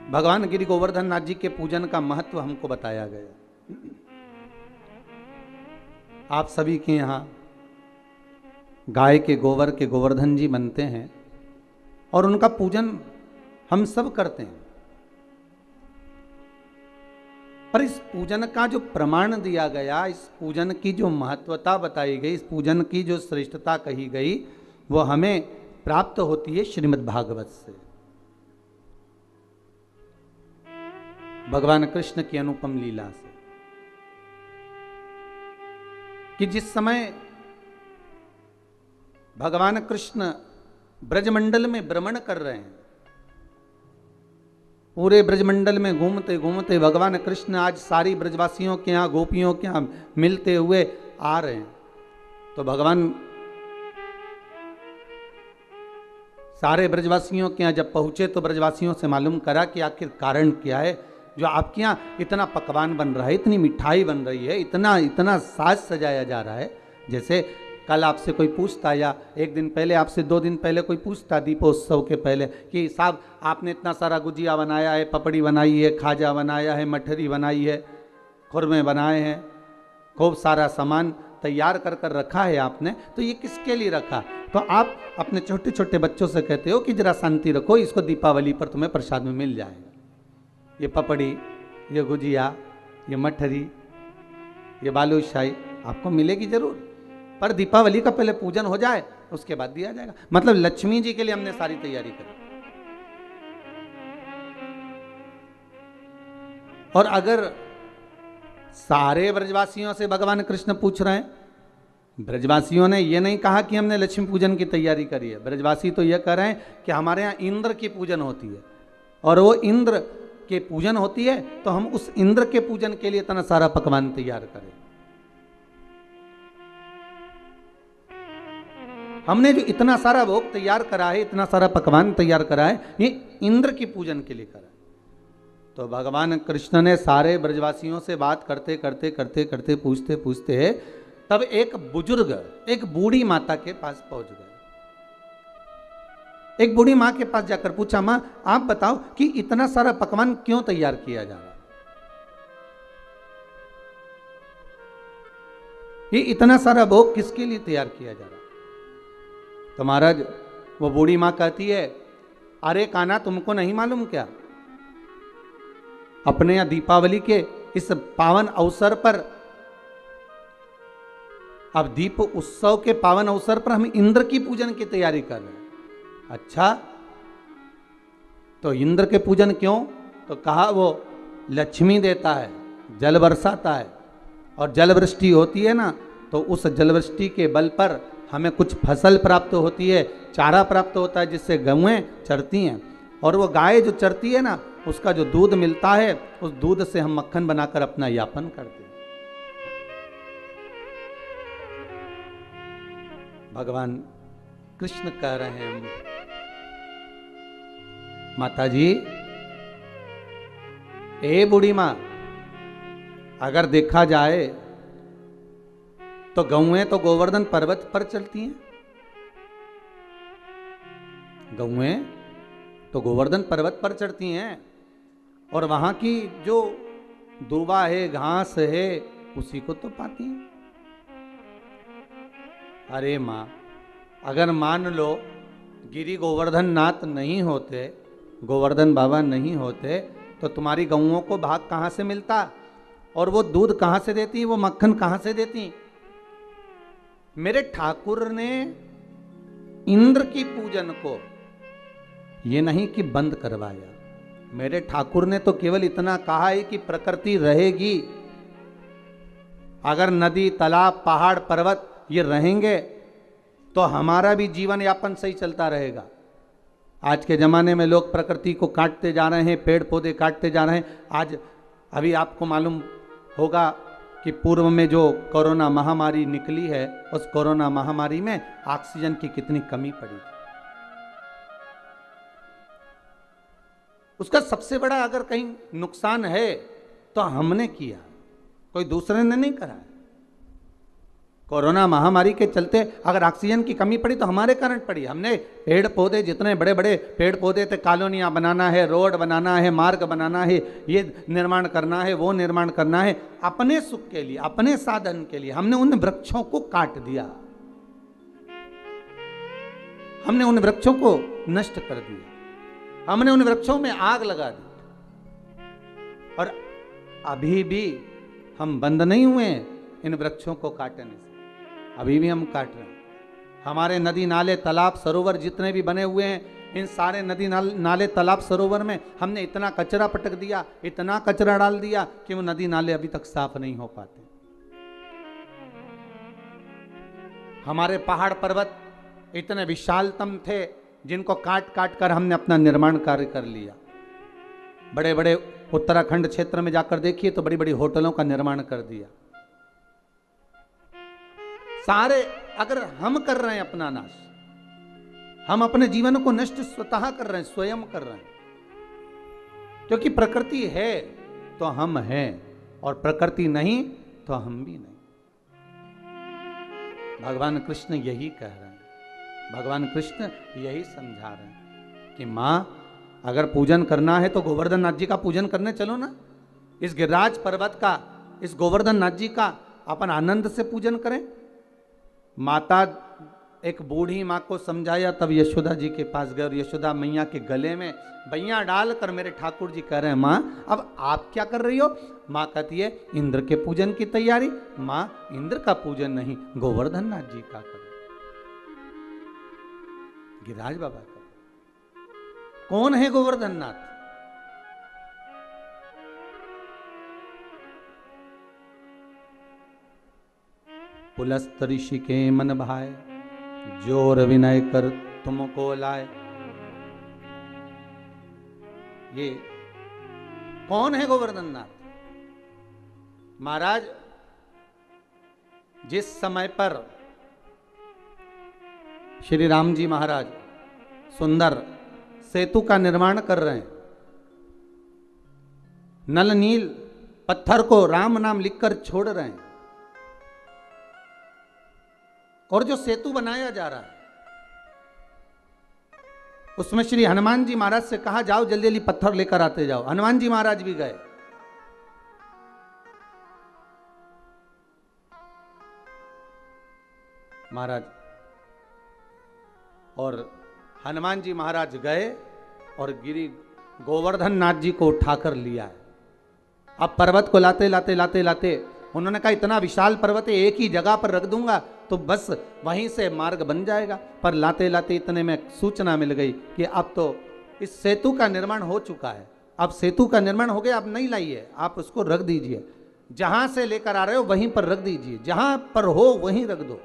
भगवान गिरि गोवर्धन नाथ जी के पूजन का महत्व हमको बताया गया। आप सभी के यहाँ गाय के गोबर के गोवर्धन जी बनते हैं और उनका पूजन हम सब करते हैं, पर इस पूजन का जो प्रमाण दिया गया, इस पूजन की जो महत्वता बताई गई, इस पूजन की जो श्रेष्ठता कही गई, वो हमें प्राप्त होती है श्रीमद् भागवत से। भगवान कृष्ण की अनुपम लीला से, कि जिस समय भगवान कृष्ण ब्रजमंडल में भ्रमण कर रहे हैं, पूरे ब्रजमंडल में घूमते घूमते भगवान कृष्ण आज सारी ब्रजवासियों के यहाँ, गोपियों के यहाँ मिलते हुए आ रहे हैं, तो भगवान सारे ब्रजवासियों के यहाँ जब पहुंचे तो ब्रजवासियों से मालूम करा कि आखिर कारण क्या है जो आपके यहाँ इतना पकवान बन रहा है, इतनी मिठाई बन रही है, इतना इतना साज सजाया जा रहा है। जैसे कल आपसे कोई पूछता, या एक दिन पहले आपसे 2 दिन पहले कोई पूछता दीपोत्सव के पहले कि साहब आपने इतना सारा गुजिया बनाया है, पपड़ी बनाई है, खाजा बनाया है, मठरी बनाई है, खुरमे बनाए हैं, खूब सारा सामान तैयार कर कर रखा है आपने, तो ये किसके लिए रखा? तो आप अपने छोटे छोटे बच्चों से कहते हो कि जरा शांति रखो, इसको दीपावली पर तुम्हें प्रसाद में मिल जाएगा। ये पपड़ी, ये गुजिया, ये मठरी, ये बालूशाही आपको मिलेगी जरूर, पर दीपावली का पहले पूजन हो जाए उसके बाद दिया जाएगा। मतलब लक्ष्मी जी के लिए हमने सारी तैयारी करी। और अगर सारे ब्रजवासियों से भगवान कृष्ण पूछ रहे हैं, ब्रजवासियों ने ये नहीं कहा कि हमने लक्ष्मी पूजन की तैयारी करी है, ब्रजवासी तो ये कह रहे हैं कि हमारे यहाँ इंद्र की पूजन होती है, और वो इंद्र के पूजन होती है तो हम उस इंद्र के पूजन के लिए इतना सारा पकवान तैयार करें। हमने जो इतना सारा भोग तैयार करा है, इतना सारा पकवान तैयार करा है, ये इंद्र की पूजन के लिए करा है। तो भगवान कृष्ण ने सारे ब्रजवासियों से बात करते करते करते करते पूछते पूछते तब एक बुजुर्ग, एक बूढ़ी माता के पास पहुंच गए। एक बूढ़ी मां के पास जाकर पूछा, मां आप बताओ कि इतना सारा पकवान क्यों तैयार किया जा रहा है? ये इतना सारा भोग किसके लिए तैयार किया जा रहा है? तो महाराज वो बूढ़ी मां कहती है, अरे कान्हा तुमको नहीं मालूम क्या, अपने यहाँ दीपावली के इस पावन अवसर पर, अब दीप उत्सव के पावन अवसर पर हम इंद्र की पूजन की तैयारी कर रहे हैं। अच्छा, तो इंद्र के पूजन क्यों? तो कहा वो लक्ष्मी देता है, जल बरसाता है, और जल वृष्टि होती है ना, तो उस जल वृष्टि के बल पर हमें कुछ फसल प्राप्त होती है, चारा प्राप्त होता है, जिससे गौएं चरती हैं, और वो गाय जो चरती है ना, उसका जो दूध मिलता है, उस दूध से हम मक्खन बनाकर अपना यापन करते हैं। भगवान कृष्ण कह रहे हैं, माता जी, ए बूढ़ी मां, अगर देखा जाए तो गौएं तो गोवर्धन पर्वत पर चलती हैं, गौएं तो गोवर्धन पर्वत पर चढ़ती हैं, और वहां की जो दूबा है, घास है, उसी को तो पाती हैं। अरे मां, अगर मान लो गिरि गोवर्धन नाथ नहीं होते, गोवर्धन बाबा नहीं होते, तो तुम्हारी गौओं को भाग कहां से मिलता, और वो दूध कहां से देती, वो मक्खन कहां से देती? मेरे ठाकुर ने इंद्र की पूजन को ये नहीं कि बंद करवाया, मेरे ठाकुर ने तो केवल इतना कहा है कि प्रकृति रहेगी, अगर नदी, तालाब, पहाड़, पर्वत ये रहेंगे तो हमारा भी जीवन यापन सही चलता रहेगा। आज के ज़माने में लोग प्रकृति को काटते जा रहे हैं, पेड़ पौधे काटते जा रहे हैं। आज अभी आपको मालूम होगा कि पूर्व में जो कोरोना महामारी निकली है, उस कोरोना महामारी में ऑक्सीजन की कितनी कमी पड़ी। उसका सबसे बड़ा अगर कहीं नुकसान है तो हमने किया, कोई दूसरे ने नहीं करा। कोरोना महामारी के चलते अगर ऑक्सीजन की कमी पड़ी तो हमारे कारण पड़ी। हमने पेड़ पौधे, जितने बड़े बड़े पेड़ पौधे थे, कॉलोनियाँ बनाना है, रोड बनाना है, मार्ग बनाना है, ये निर्माण करना है, वो निर्माण करना है, अपने सुख के लिए, अपने साधन के लिए हमने उन वृक्षों को काट दिया, हमने उन वृक्षों को नष्ट कर दिया, हमने उन वृक्षों में आग लगा दी। और अभी भी हम बंद नहीं हुए इन वृक्षों को काटने से, अभी भी हम काट रहे हैं। हमारे नदी नाले तालाब सरोवर जितने भी बने हुए हैं, इन सारे नदी नाले तालाब सरोवर में हमने इतना कचरा पटक दिया, इतना कचरा डाल दिया कि वो नदी नाले अभी तक साफ नहीं हो पाते। हमारे पहाड़ पर्वत इतने विशालतम थे जिनको काट काट कर हमने अपना निर्माण कार्य कर लिया। बड़े बड़े उत्तराखंड क्षेत्र में जाकर देखिए तो बड़ी बड़ी होटलों का निर्माण कर दिया। सारे अगर हम कर रहे हैं अपना नाश, हम अपने जीवन को नष्ट स्वतः कर रहे हैं, स्वयं कर रहे हैं। क्योंकि प्रकृति है तो हम हैं और प्रकृति नहीं तो हम भी नहीं। भगवान कृष्ण यही कह रहे हैं, भगवान कृष्ण यही समझा रहे हैं कि मां अगर पूजन करना है तो गोवर्धन नाथ जी का पूजन करने चलो ना। इस गिरिराज पर्वत का, इस गोवर्धन नाथ जी का अपन आनंद से पूजन करें। माता एक बूढ़ी माँ को समझाया, तब यशोदा जी के पास गए और यशोदा मैया के गले में बैया डालकर मेरे ठाकुर जी कह रहे हैं, माँ अब आप क्या कर रही हो? माँ कहती है इंद्र के पूजन की तैयारी। माँ इंद्र का पूजन नहीं, गोवर्धन नाथ जी का करो, गिरिराज बाबा का। कौन है गोवर्धन नाथ? पुलस्त ऋषि के मन भाए, जोर विनय कर तुमको लाए। ये कौन है गोवर्धन नाथ? महाराज जिस समय पर श्री राम जी महाराज सुंदर सेतु का निर्माण कर रहे हैं, नल नील पत्थर को राम नाम लिखकर छोड़ रहे हैं, और जो सेतु बनाया जा रहा है उसमें श्री हनुमान जी महाराज से कहा जाओ जल्दी जल्दी पत्थर लेकर आते जाओ। हनुमान जी महाराज भी गए। महाराज और हनुमान जी महाराज गए और गिरी गोवर्धन नाथ जी को उठाकर लिया है। अब पर्वत को लाते लाते लाते लाते उन्होंने कहा इतना विशाल पर्वत है, एक ही जगह पर रख दूंगा तो बस वहीं से मार्ग बन जाएगा। पर लाते लाते इतने में सूचना मिल गई कि अब तो इस सेतु का निर्माण हो चुका है, अब सेतु का निर्माण हो गया, अब नहीं लाइए, आप उसको रख दीजिए, जहां से लेकर आ रहे हो वहीं पर रख दीजिए, जहां पर हो वहीं रख दो।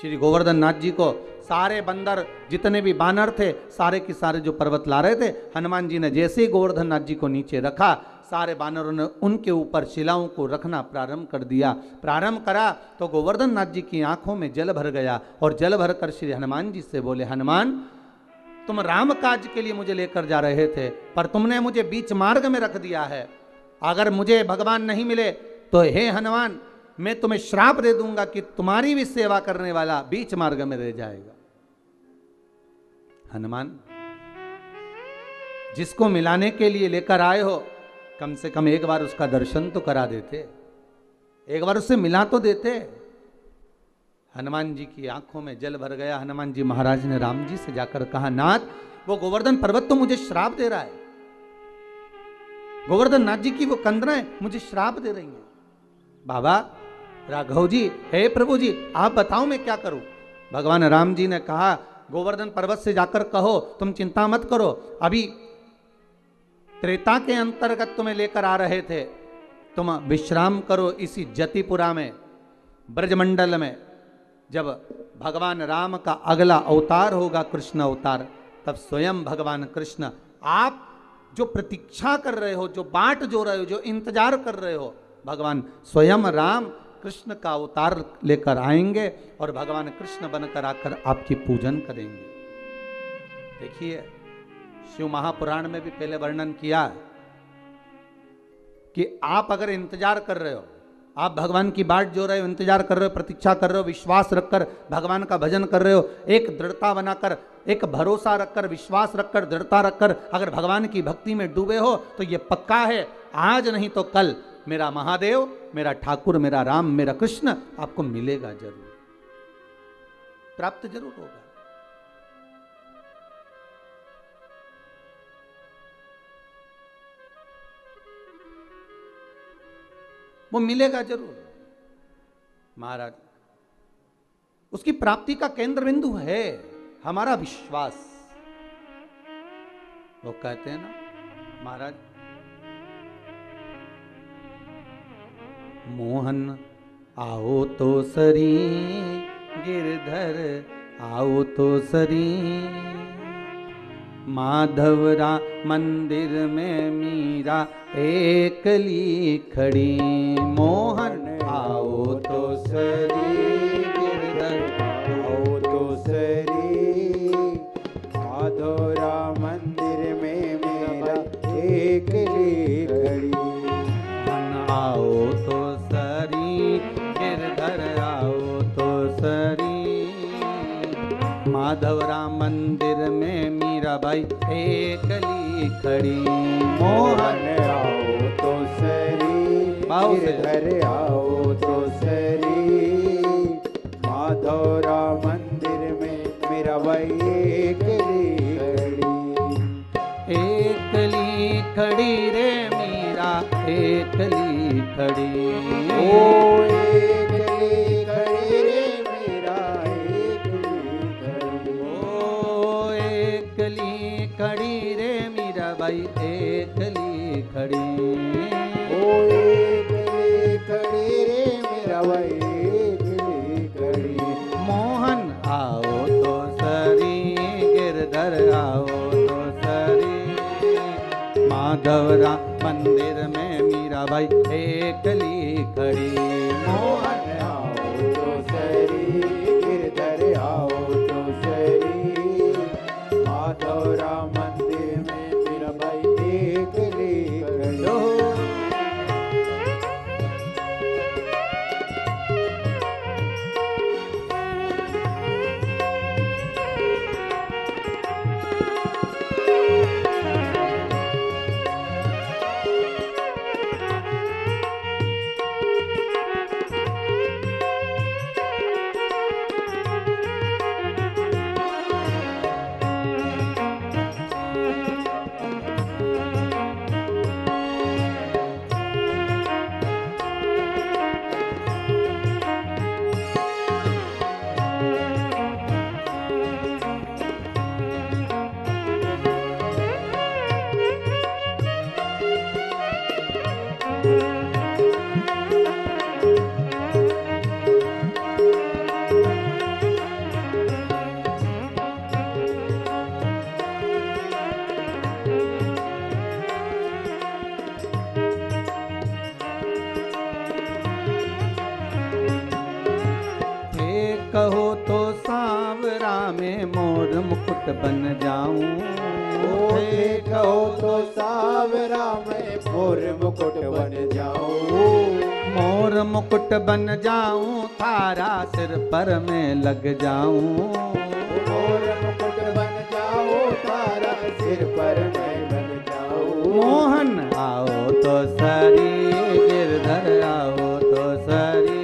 श्री गोवर्धन नाथ जी को सारे बंदर जितने भी बानर थे सारे के सारे जो पर्वत ला रहे थे, हनुमान जी ने जैसे ही गोवर्धन नाथ जी को नीचे रखा, सारे बानरों ने उनके ऊपर शिलाओं को रखना प्रारंभ कर दिया। प्रारंभ करा तो गोवर्धन नाथ जी की आंखों में जल भर गया और जल भर कर श्री हनुमान जी से बोले, हनुमान तुम राम काज के लिए मुझे लेकर जा रहे थे पर तुमने मुझे बीच मार्ग में रख दिया है। अगर मुझे भगवान नहीं मिले तो हे हनुमान मैं तुम्हें श्राप दे दूंगा कि तुम्हारी भी सेवा करने वाला बीच मार्ग में रह जाएगा। हनुमान जिसको मिलाने के लिए लेकर आए हो कम से कम एक बार उसका दर्शन तो करा देते, एक बार उससे मिला तो देते। हनुमान जी की आंखों में जल भर गया। हनुमान जी महाराज ने राम जी से जाकर कहा, नाथ वो गोवर्धन पर्वत तो मुझे श्राप दे रहा है, गोवर्धन नाथ जी की वो कंदराएं मुझे श्राप दे रही हैं। बाबा राघव जी, हे प्रभु जी आप बताओ मैं क्या करूं? भगवान राम जी ने कहा, गोवर्धन पर्वत से जाकर कहो तुम चिंता मत करो, अभी त्रेता के अंतर्गत तुम्हें लेकर आ रहे थे, तुम विश्राम करो इसी जतिपुरा में, ब्रजमंडल में। जब भगवान राम का अगला अवतार होगा कृष्ण अवतार, तब स्वयं भगवान कृष्ण, आप जो प्रतीक्षा कर रहे हो, जो बाट जो रहे हो, जो इंतजार कर रहे हो, भगवान स्वयं राम कृष्ण का अवतार लेकर आएंगे और भगवान कृष्ण बनकर आकर आपकी पूजन करेंगे। देखिए शिव महापुराण में भी पहले वर्णन किया कि आप अगर इंतजार कर रहे हो आप भगवान की बाट जो रहे हो, इंतजार कर रहे हो, प्रतीक्षा कर रहे हो, विश्वास रखकर भगवान का भजन कर रहे हो, एक दृढ़ता बनाकर, एक भरोसा रखकर, विश्वास रखकर, दृढ़ता रखकर अगर भगवान की भक्ति में डूबे हो तो ये पक्का है, आज नहीं तो कल मेरा महादेव, मेरा ठाकुर, मेरा राम, मेरा कृष्ण आपको मिलेगा जरूर, प्राप्त जरूर होगा। वो मिलेगा जरूर महाराज। उसकी प्राप्ति का केंद्र बिंदु है हमारा विश्वास। वो कहते हैं ना महाराज, मोहन आओ तो सरी, गिरधर आओ तो सरी, माधवरा मंदिर में मीरा एकली खड़ी। मोहन आओ तो सरी, गिरधर आओ तो सरी, माधवरा मंदिर में मेरा एकली खड़ी। मन आओ तो सरी, गिरधर आओ तो सरी, माधवरा मंदिर में मीराबाई एकली खड़ी। मोहन आओ तो सरी, गिरधर आओ तो सरी, माधवरा मंदिर में मेरा भाई एकली खड़ी। एकली खड़ी रे मीरा एकली खड़ी। ओ एकली खड़ी रे मेरा एकली खड़ी। ओ एकली खड़ी रे मीरा बाई एकली खड़ी। ओ एकली खड़ी रे मेरा भाई एकली खड़ी। मोहन आओ तो सरी, गिरधर आओ तो सरी, माधवरा मंदिर में मीराबाई एकली खड़ी। मोहन आओ तो सरी, गिरधर आओ तो सरी, माधवरा मंदिर में मेरा भाई एकली खड़ी। कहो तो सांवरा में मोर मुकुट बन जाऊं। ओहे कहो तो सावरा में मोर मुकुट बन जाऊं। मोर मुकुट बन जाऊं, थारा सिर पर मैं लग जाऊं। मोर मुकुट बन जाओ, तारा सिर पर मैं लग जाऊं। मोहन आओ तो सरी, गिरधर आओ तो सरी,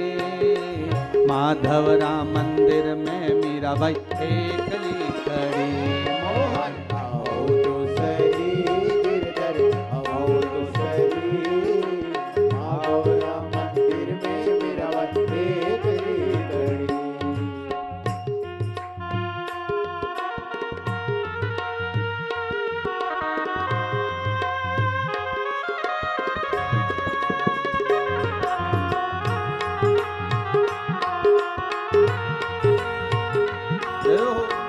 माधवरा मंदिर में मीराबाई एकली खड़ी। मोहन आओ तो सरी, गिरधर आओ तो सरी, माधवरा मंदिर में मेरा एकली खड़ी। जय हो।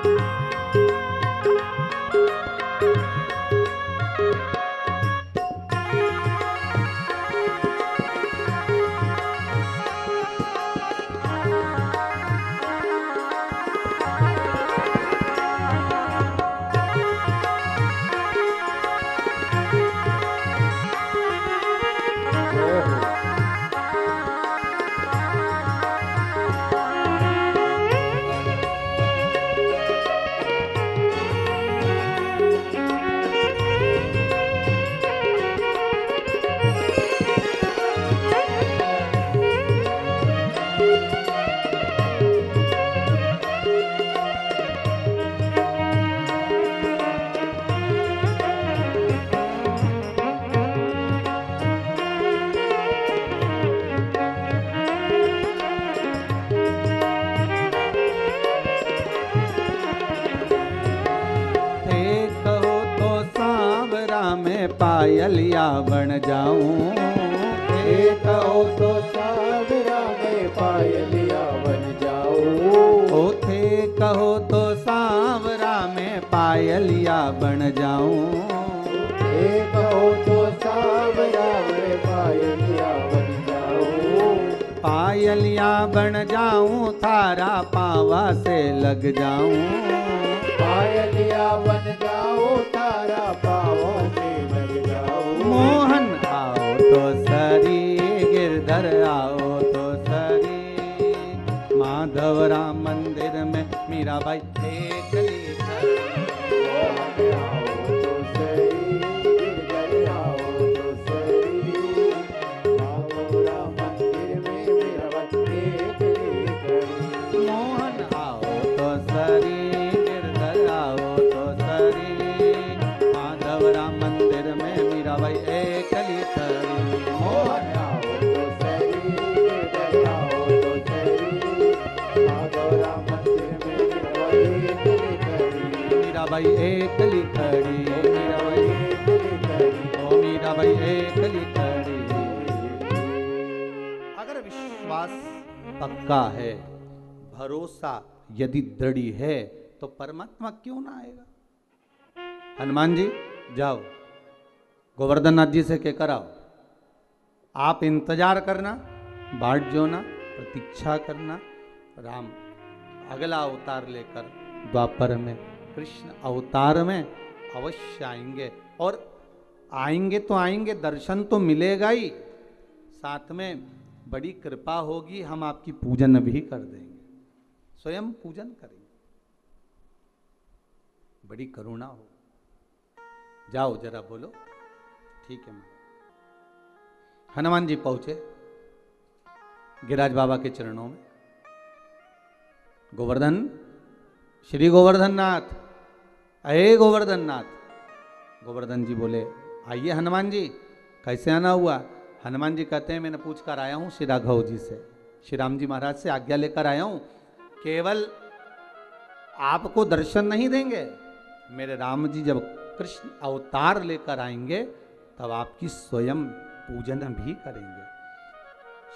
सांवरा में पायलिया बन जाऊं। हे कहो तो सांवरा में पायलिया बन जाऊं। ओ थे कहो तो सांवरा में पायलिया बन जाऊं। हे कहो तो सांवरा में पायलिया बन जाऊं। पायलिया बन जाऊं थारा पावा से लग जाऊं। पायलिया बन जाऊं तारा पाँवों से लग जाऊं। मोहन आओ तो सरी गिरधर आओ तो सरी। माधव राम मंदिर में मीराबाई एकली खड़ी। मोहन आओ तो सही, गिरधर आओ तो सही। माधव राम मंदिर में मीराबाई एकली खड़ी। मोहन आओ तो सरी गिरधर आओ तो सरी। माधव राम मंदिर में मीराबाई एकली खड़ी। मोहन आओ तो सही, गिरधर आओ तो सही। माधव राम मंदिर में मीराबाई एकली खड़ी। मीराबाई एकली खड़ी। मीराबाई एकली खड़ी। ओ मीराबाई एकली खड़ी। अगर विश्वास पक्का है, भरोसा यदि दृढ़ है, तो परमात्मा क्यों ना आएगा। हनुमान जी जाओ गोवर्धन नाथ जी से कहकर आओ, आप इंतजार करना, बाट जोना, प्रतीक्षा करना। राम अगला अवतार लेकर द्वापर में, कृष्ण अवतार में अवश्य आएंगे। और आएंगे तो आएंगे, दर्शन तो मिलेगा ही, साथ में बड़ी कृपा होगी, हम आपकी पूजन भी कर देंगे, स्वयं पूजन करेंगे, बड़ी करुणा हो। जाओ जरा बोलो, ठीक है। हनुमान जी पहुंचे गिरिराज बाबा के चरणों में। गोवर्धन, श्री गोवर्धन नाथ, अये गोवर्धन नाथ। गोवर्धन जी बोले आइए हनुमान जी, कैसे आना हुआ। हनुमान जी कहते हैं मैंने पूछ कर आया हूँ श्री राघव जी से, श्री राम जी महाराज से आज्ञा लेकर आया हूँ। केवल आपको दर्शन नहीं देंगे, मेरे राम जी जब कृष्ण अवतार लेकर आएंगे तब आपकी स्वयं पूजन भी करेंगे।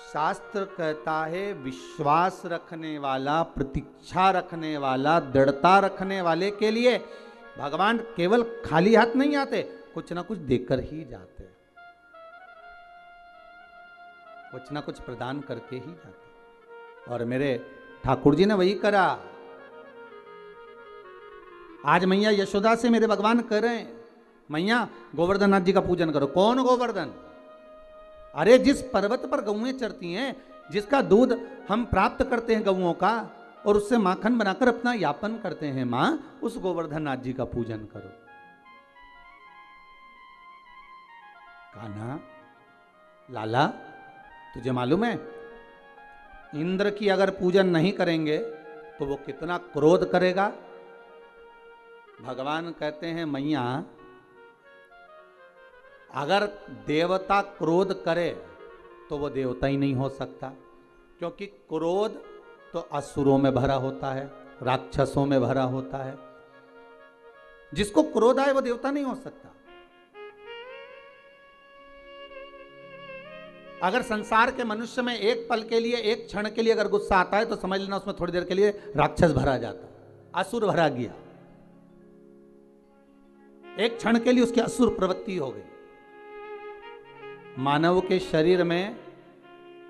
शास्त्र कहता है विश्वास रखने वाला, प्रतीक्षा रखने वाला, दृढ़ता रखने वाले के लिए भगवान केवल खाली हाथ नहीं आते, कुछ ना कुछ देकर ही जाते, कुछ ना कुछ प्रदान करके ही जाते। और मेरे ठाकुर जी ने वही करा। आज मैया यशोदा से मेरे भगवान कह रहे हैं मैया गोवर्धन नाथ जी का पूजन करो। कौन गोवर्धन? अरे जिस पर्वत पर गौएं चरती हैं, जिसका दूध हम प्राप्त करते हैं गौओं का, और उससे माखन बनाकर अपना यापन करते हैं, मां उस गोवर्धन नाथ जी का पूजन करो। कान्हा, लाला, तुझे मालूम है इंद्र की अगर पूजन नहीं करेंगे तो वो कितना क्रोध करेगा। भगवान कहते हैं मैया अगर देवता क्रोध करे तो वो देवता ही नहीं हो सकता, क्योंकि क्रोध तो असुरों में भरा होता है, राक्षसों में भरा होता है। जिसको क्रोध आए वो देवता नहीं हो सकता। अगर संसार के मनुष्य में एक पल के लिए, एक क्षण के लिए अगर गुस्सा आता है तो समझ लेना उसमें थोड़ी देर के लिए राक्षस भरा जाता, असुर भरा गया। एक क्षण के लिए उसकी असुर प्रवृत्ति हो गई। मानव के शरीर में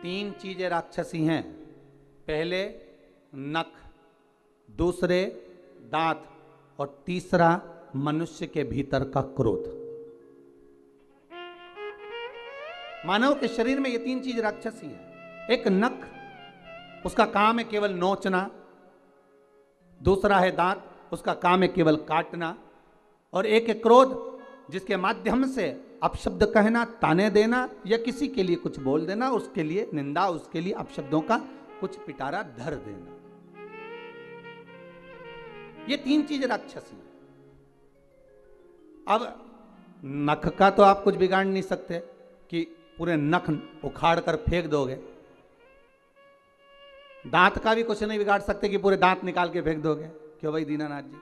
3 चीजें राक्षसी हैं। पहले नख, दूसरे दांत, और तीसरा मनुष्य के भीतर का क्रोध। मानव के शरीर में ये 3 चीज राक्षसी है। एक नख, उसका काम है केवल नोचना। दूसरा है दांत, उसका काम है केवल काटना। और एक है क्रोध, जिसके माध्यम से अपशब्द कहना, ताने देना, या किसी के लिए कुछ बोल देना, उसके लिए निंदा, उसके लिए अपशब्दों का कुछ पिटारा धर देना। ये 3 चीज राक्षसी है। अब नख का तो आप कुछ बिगाड़ नहीं सकते कि पूरे नख उखाड़ कर फेंक दोगे। दांत का भी कुछ नहीं बिगाड़ सकते कि पूरे दांत निकाल के फेंक दोगे। क्यों भाई दीनानाथ जी?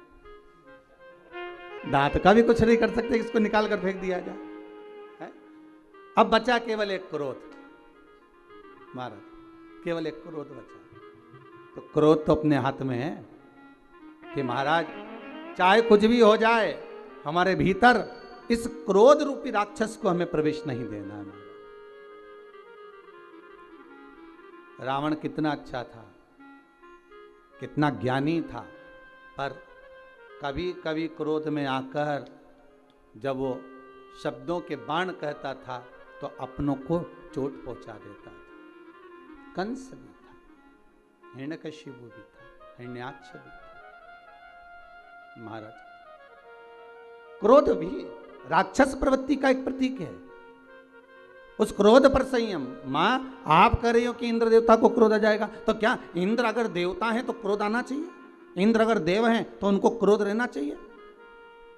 दांत का भी कुछ नहीं कर सकते, इसको निकाल कर फेंक दिया जाए है? अब बचा केवल एक क्रोध। महाराज केवल एक क्रोध बचा, तो क्रोध तो अपने हाथ में है कि महाराज चाहे कुछ भी हो जाए, हमारे भीतर इस क्रोध रूपी राक्षस को हमें प्रवेश नहीं देना है। रावण कितना अच्छा था, कितना ज्ञानी था, पर कभी कभी क्रोध में आकर जब वो शब्दों के बाण कहता था तो अपनों को चोट पहुंचा देता था। कंस भी था, हिरण्यकशिपु भी था, हिरण्याक्ष भी था। महाराज क्रोध भी राक्षस प्रवृत्ति का एक प्रतीक है। उस क्रोध पर संयम। मां आप कह रही हो कि इंद्र देवता को क्रोध आ जाएगा, तो क्या इंद्र अगर देवता है तो क्रोध आना चाहिए? इंद्र अगर देव हैं तो उनको क्रोध रहना चाहिए?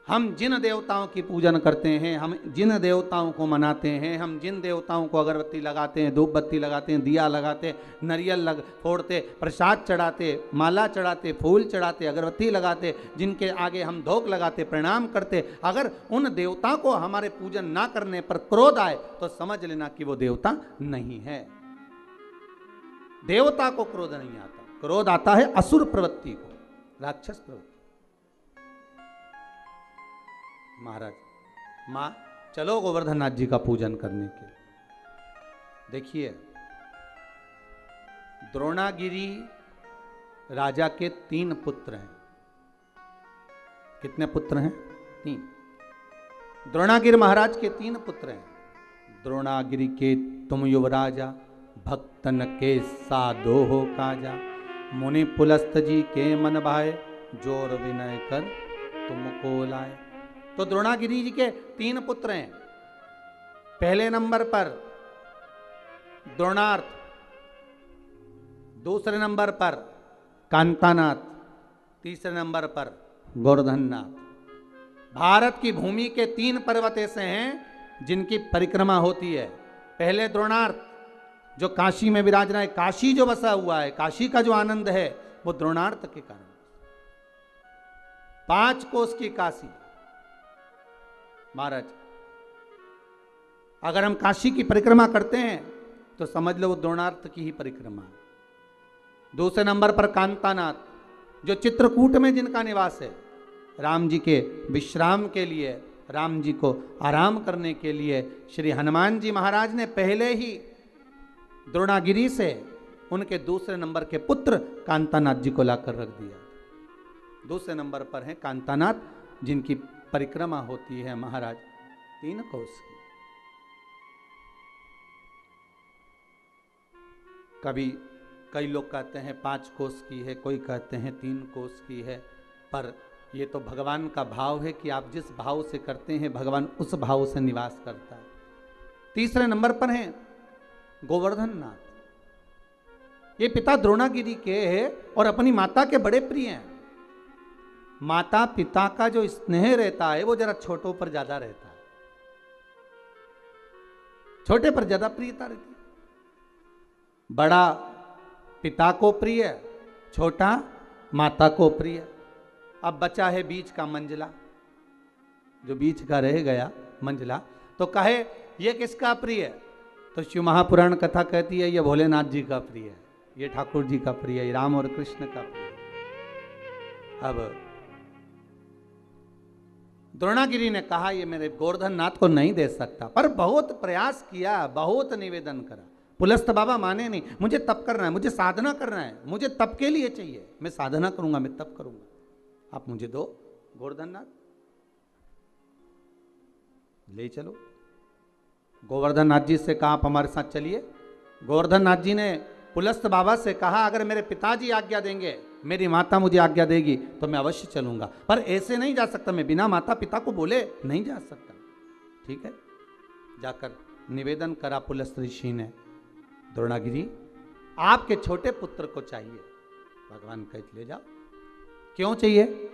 हम जिन देवताओं की पूजन करते हैं, हम जिन देवताओं को मनाते हैं, हम जिन देवताओं को अगरबत्ती लगाते हैं, धूप बत्ती लगाते हैं, दिया लगाते हैं, नारियल फोड़ते, प्रसाद चढ़ाते, माला चढ़ाते, फूल चढ़ाते, अगरबत्ती लगाते, जिनके आगे हम धोख लगाते, प्रणाम करते, अगर उन देवता को हमारे पूजन ना करने पर क्रोध आए तो समझ लेना कि वो देवता नहीं है। देवता को क्रोध नहीं आता, क्रोध आता है असुर प्रवृत्ति को, राक्षस प्रवृत्ति। महाराज मां चलो गोवर्धन नाथ जी का पूजन करने के। देखिए द्रोणागिरी राजा के 3 पुत्र हैं। कितने पुत्र हैं? 3। द्रोणागिरी महाराज के 3 पुत्र हैं। द्रोणागिरी के तुम युवराजा, भक्तन के साधो हो काजा, मुनि पुलस्त जी के मन भाए, जोर विनय कर तुमको लाए। तो द्रोणागिरी जी के 3 पुत्र हैं। पहले नंबर पर द्रोणार्थ, दूसरे नंबर पर कांतानाथ, तीसरे नंबर पर गोवर्धननाथ। भारत की भूमि के 3 पर्वत ऐसे हैं जिनकी परिक्रमा होती है। पहले द्रोणार्थ जो काशी में विराजना है, काशी जो बसा हुआ है, काशी का जो आनंद है वो द्रोणार्थ के कारण। 5 कोस की काशी। महाराज अगर हम काशी की परिक्रमा करते हैं तो समझ लो वो द्रोणार्थ की ही परिक्रमा। दूसरे नंबर पर कांतानाथ जो चित्रकूट में जिनका निवास है, राम जी के विश्राम के लिए, राम जी को आराम करने के लिए श्री हनुमान जी महाराज ने पहले ही द्रोणागिरी से उनके दूसरे नंबर के पुत्र कांतानाथ जी को लाकर रख दिया। दूसरे नंबर पर है कांतानाथ जिनकी परिक्रमा होती है महाराज 3 कोस की। कभी कई लोग कहते हैं 5 कोस की है, कोई कहते हैं 3 कोस की है, पर ये तो भगवान का भाव है कि आप जिस भाव से करते हैं भगवान उस भाव से निवास करता है। तीसरे नंबर पर हैं गोवर्धन नाथ। ये पिता द्रोणागिरी के हैं और अपनी माता के बड़े प्रिय हैं। माता पिता का जो स्नेह रहता है वो जरा छोटों पर ज्यादा रहता है, छोटे पर ज्यादा प्रियता रहती है। बड़ा पिता को प्रिय, छोटा माता को प्रिय। अब बचा है बीच का मंझला, जो बीच का रह गया मंझला, तो कहे ये किसका प्रिय है? तो शिव महापुराण कथा कहती है ये भोलेनाथ जी का प्रिय है, ये ठाकुर जी का प्रिय है, राम और कृष्ण का प्रिय है। अब द्रोणागिरी ने कहा ये मेरे गोवर्धन नाथ को नहीं दे सकता, पर बहुत प्रयास किया, बहुत निवेदन करा। पुलस्त बाबा माने नहीं, मुझे तप करना है, मुझे साधना करना है, मुझे तप के लिए चाहिए, मैं साधना करूंगा, मैं तप करूंगा, आप मुझे दो गोवर्धन नाथ, ले चलो। गोवर्धन नाथ जी से कहा आप हमारे साथ चलिए। गोवर्धन नाथ जी ने पुलस्त बाबा से कहा अगर मेरे पिताजी आज्ञा देंगे, मेरी माता मुझे आज्ञा देगी तो मैं अवश्य चलूंगा, पर ऐसे नहीं जा सकता, मैं बिना माता पिता को बोले नहीं जा सकता। ठीक है, जाकर निवेदन करा पुलस्त ऋषि ने, द्रोणागिरी आपके छोटे पुत्र को चाहिए। भगवान कहते ले जाओ। क्यों चाहिए?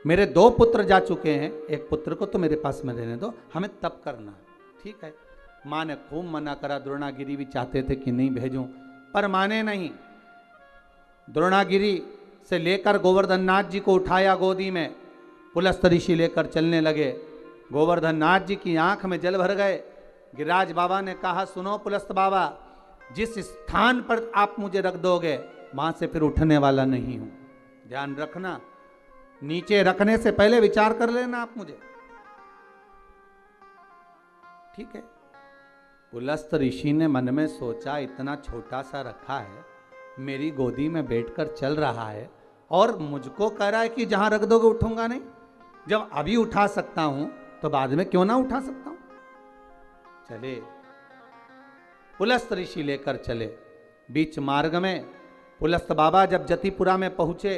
मेरे 2 पुत्र जा चुके हैं, एक पुत्र को तो मेरे पास में रहने दो, हमें तप करना है। ठीक है, माँ ने खूब मना करा। द्रोणागिरी भी चाहते थे कि नहीं भेजूं, पर माने नहीं। द्रोणागिरी से लेकर गोवर्धन नाथ जी को उठाया गोदी में, पुलस्त ऋषि लेकर चलने लगे। गोवर्धन नाथ जी की आंख में जल भर गए। गिरिराज बाबा ने कहा, सुनो पुलस्त बाबा, जिस स्थान पर आप मुझे रख दोगे वहां से फिर उठने वाला नहीं हूं। ध्यान रखना, नीचे रखने से पहले विचार कर लेना आप मुझे, ठीक है। पुलस्त ऋषि ने मन में सोचा, इतना छोटा सा रखा है, मेरी गोदी में बैठकर चल रहा है और मुझको कह रहा है कि जहां रख दोगे उठूंगा नहीं। जब अभी उठा सकता हूं तो बाद में क्यों ना उठा सकता हूं। चले, पुलस्त ऋषि लेकर चले। बीच मार्ग में पुलस्त बाबा जब जतिपुरा में पहुंचे,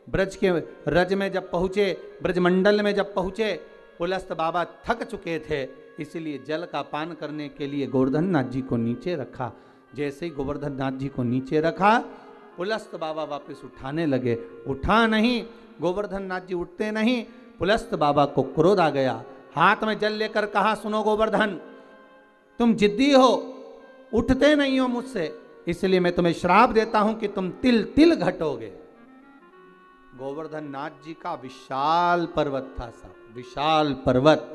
ब्रज के रज में जब पहुंचे, ब्रजमंडल में जब पहुंचे, पुलस्त बाबा थक चुके थे, इसलिए जल का पान करने के लिए गोवर्धन नाथ जी को नीचे रखा। जैसे ही गोवर्धन नाथ जी को नीचे रखा, पुलस्त बाबा वापस उठाने लगे। उठा नहीं, गोवर्धन नाथ जी उठते नहीं। पुलस्त बाबा को क्रोध आ गया, हाथ में जल लेकर कहा, सुनो गोवर्धन, तुम जिद्दी हो, उठते नहीं हो मुझसे, इसलिए मैं तुम्हें श्राप देता हूं कि तुम तिल तिल घटोगे। गोवर्धन नाथ जी का विशाल पर्वत था साहब, विशाल पर्वत।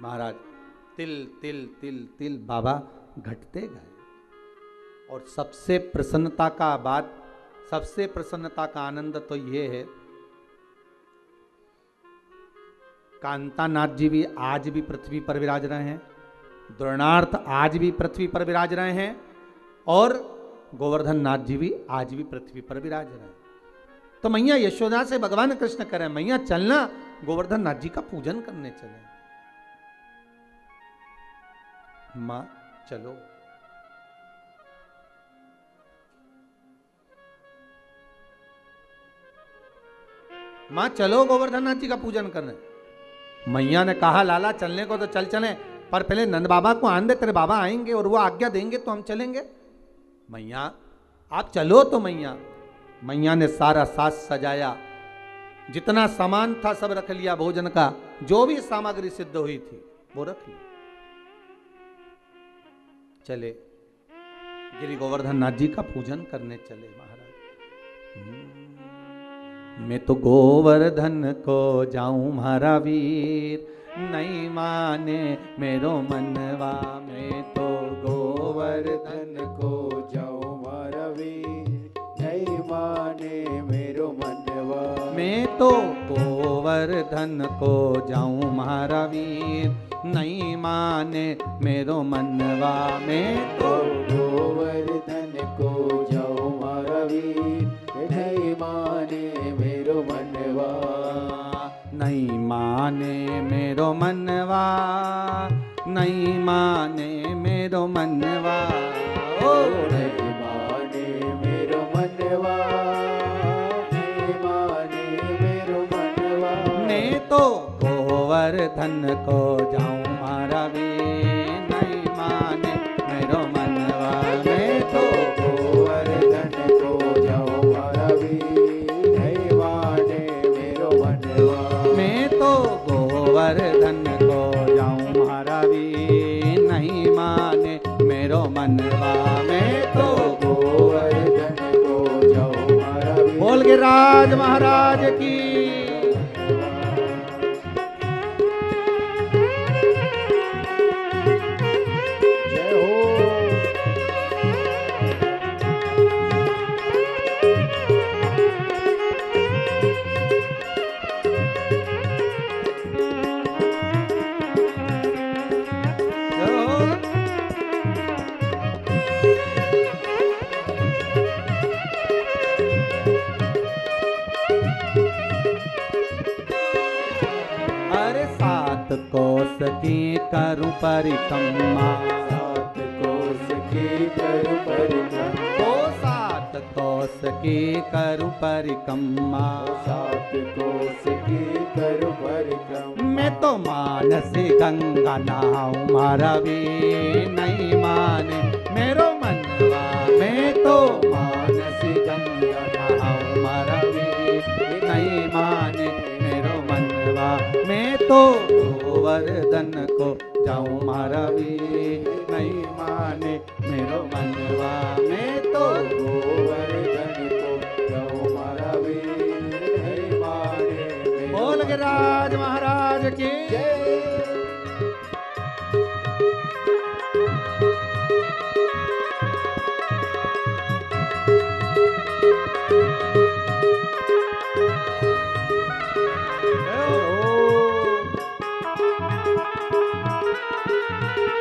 महाराज तिल तिल तिल तिल बाबा घटते गए। और सबसे प्रसन्नता का बात, सबसे प्रसन्नता का आनंद तो ये है, कांतानाथ जी भी आज भी पृथ्वी पर विराज रहे हैं, द्रोणार्थ आज भी पृथ्वी पर विराज रहे हैं, और गोवर्धन नाथ जी भी आज भी पृथ्वी पर विराज रहे हैं। तो मैया यशोदा से भगवान कृष्ण करें, मैया चलना गोवर्धन नाथ जी का पूजन करने चले। मां चलो। मां चलो गोवर्धन नाथ जी का पूजन करने। मैया ने कहा, लाला चलने को तो चल चले, पर पहले नंद बाबा को आन दे, तेरे बाबा आएंगे और वो आज्ञा देंगे तो हम चलेंगे। मैया आप चलो तो मैया ने सारा साज सजाया, जितना सामान था सब रख लिया, भोजन का जो भी सामग्री सिद्ध हुई थी वो रख लिया। चले, गिरि गोवर्धन नाथ जी का पूजन करने चले। महाराज मैं तो गोवर्धन को जाऊं मारा वीर, नहीं माने मेरो मनवा। मैं तो गोवर्धन को जाऊं मारा वीर, नहीं माने मेरो मनवा। मैं तो गोवर्धन को जाऊं मारा वीर, नहीं माने मेरो मनवा। मैं तो गोवर्धन को जाऊं मारा वीर, नहीं माने मेरो मनवा। नहीं माने मेरो मनवा, नहीं माने मेरो मनवा। ओ नहीं माने मेरो मनवा, नहीं माने मेरो मनवा। मैं तो गोवर्धन को जाऊं मारा वीर, नहीं माने मेरो मनवा। मैं तो गोवर्धन को जाऊं मारा वीर, नहीं माने मेरो मनवा। मैं तो गोवर्धन को जाऊं मारा वीर, नहीं माने मेरो मनवा। मैं तो गोवर्धन को जाऊं मारा वीर। बोल के राज महाराज की। जय हो। अरे सात कोस की करूं परिक्रमा, सात कोस की करूं परिक्रमा। ओ सात कोस की करूं परिक्रमा। सात कोस की करूं परिक्रमा। मैं तो मानसी गंगा नहाऊं मारा वीर, नहीं माने मेरो मनवा। मैं तो मानसी गंगा नहाऊं मारा वीर, नहीं माने मेरो मनवा। मैं तो गोवर्धन को जाऊं मारा वीर, नहीं माने मेरो मनवा। मैं तो गोवर्धन को जाऊं मारा वीर, गिरिराज महाराज की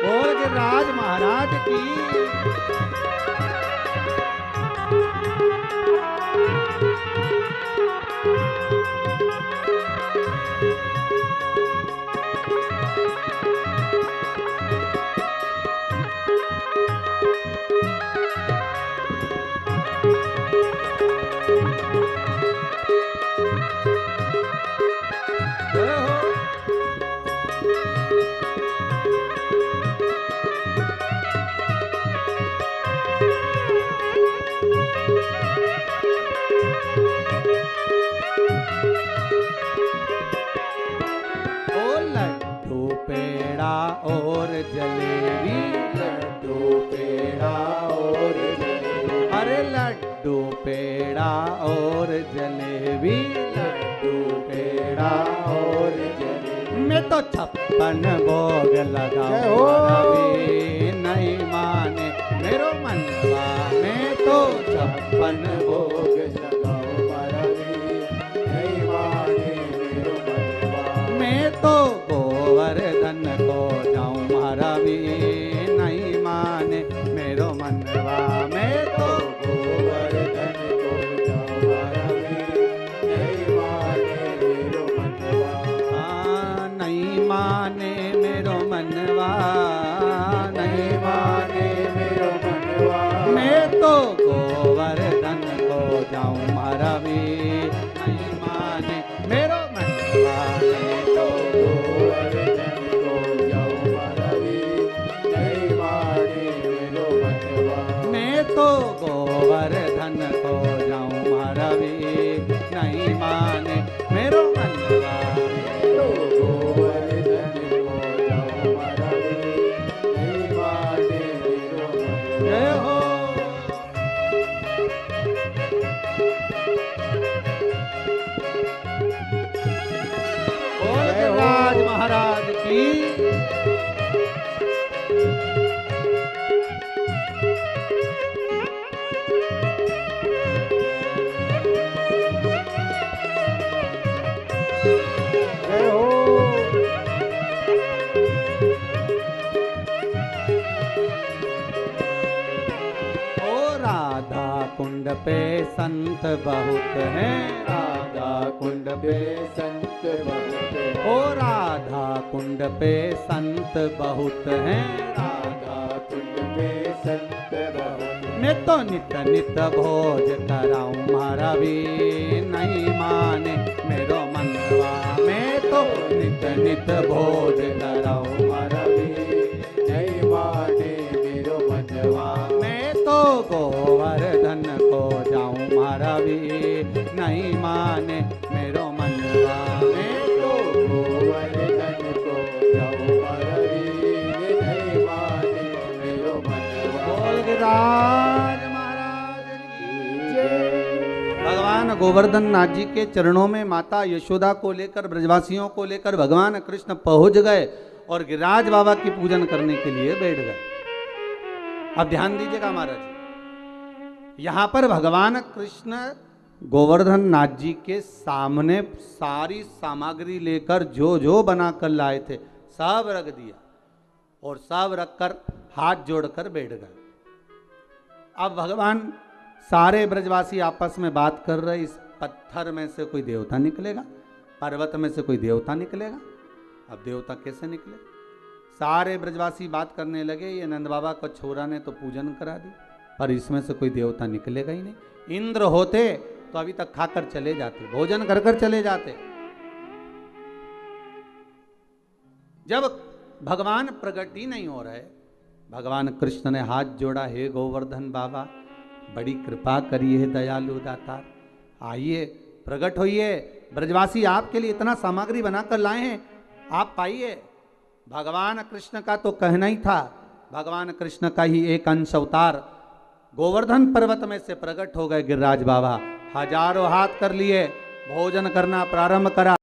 बोल गिरिराज महाराज की और जलेबी लड्डू पेड़ा और जलेबी अरे लड्डू पेड़ा और जलेबी लड्डू पेड़ा और जलेबी मैं तो 56 भोग लगाऊं जय हो। रवि नहीं माने मेरो मनवा मैं तो 56 भोग भोग लगाओ मरवी नहीं माने मेरो मनवा मैं तो गोवर्धन को जाऊं महारावी नहीं माने मेरो मनवा मैं तो गोवर्धन को जाओ मरवी नहीं माने मेरो मनवा नहीं माने मेरो मनवा नहीं माने मेरो मनवा मैं तो गोवर्धन को जाऊं महारावी नहीं माने मेरो मनवा मैं तो गोवर्धन को जाओ मरवी नहीं माने मेरो मनवा मैं तो गोवर्धन को जाऊं महारावी नहीं माने मेरो मनवा तो गोवर्धन को जाओ मरवी नहीं माने मेरो मनवा जय हो बोल गिरिराज महाराज की जय हो ओ राधा कुंड पे संत बहुत हैं राधा कुंड पे संत बहुत ओ राधा कुंड पे संत बहुत हैं राधा कुंड पे संत बहुत मैं तो नित नित भोज कराऊं महारावी नहीं माने मेरो मनवा मैं तो नित नित भोज कराऊं महारावी नहीं माने मेरो मनवा मैं तो गोवर्धन को जाऊं महारावी नहीं माने मेरो मनवा मैं तो गोवर्धन को जाओ मरवी नहीं माने मेरो मनवा बोल गिरिराज महाराज की जय भगवान गोवर्धन नाथ जी के चरणों में माता यशोदा को लेकर ब्रजवासियों को लेकर भगवान कृष्ण पहुंच गए और गिरिराज बाबा की पूजन करने के लिए बैठ गए। अब ध्यान दीजिएगा महाराज, यहां पर भगवान कृष्ण गोवर्धन नाथ जी के सामने सारी सामग्री लेकर जो जो बनाकर लाए थे सब रख दिया और सब रखकर हाथ जोड़कर बैठ गए। अब भगवान सारे ब्रजवासी आपस में बात कर रहे, इस पत्थर में से कोई देवता निकलेगा, पर्वत में से कोई देवता निकलेगा। अब देवता कैसे निकले? सारे ब्रजवासी बात करने लगे, ये नंद बाबा को छोरा ने तो पूजन करा दी, पर इसमें से कोई देवता निकलेगा ही नहीं। इंद्र होते तो अभी तक खाकर चले जाते, भोजन कर कर चले जाते। जब भगवान प्रकट ही नहीं हो रहे, भगवान कृष्ण ने हाथ जोड़ा, हे गोवर्धन बाबा बड़ी कृपा करिए दयालु दाता, आइए प्रकट होइए, ब्रजवासी आपके लिए इतना सामग्री बनाकर लाए हैं, आप पाइए। भगवान कृष्ण का तो कहना ही था, भगवान कृष्ण का ही एक अंश अवतार गोवर्धन पर्वत में से प्रकट हो गए गिरिराज बाबा। हजारों हाथ कर लिए, भोजन करना प्रारंभ करा।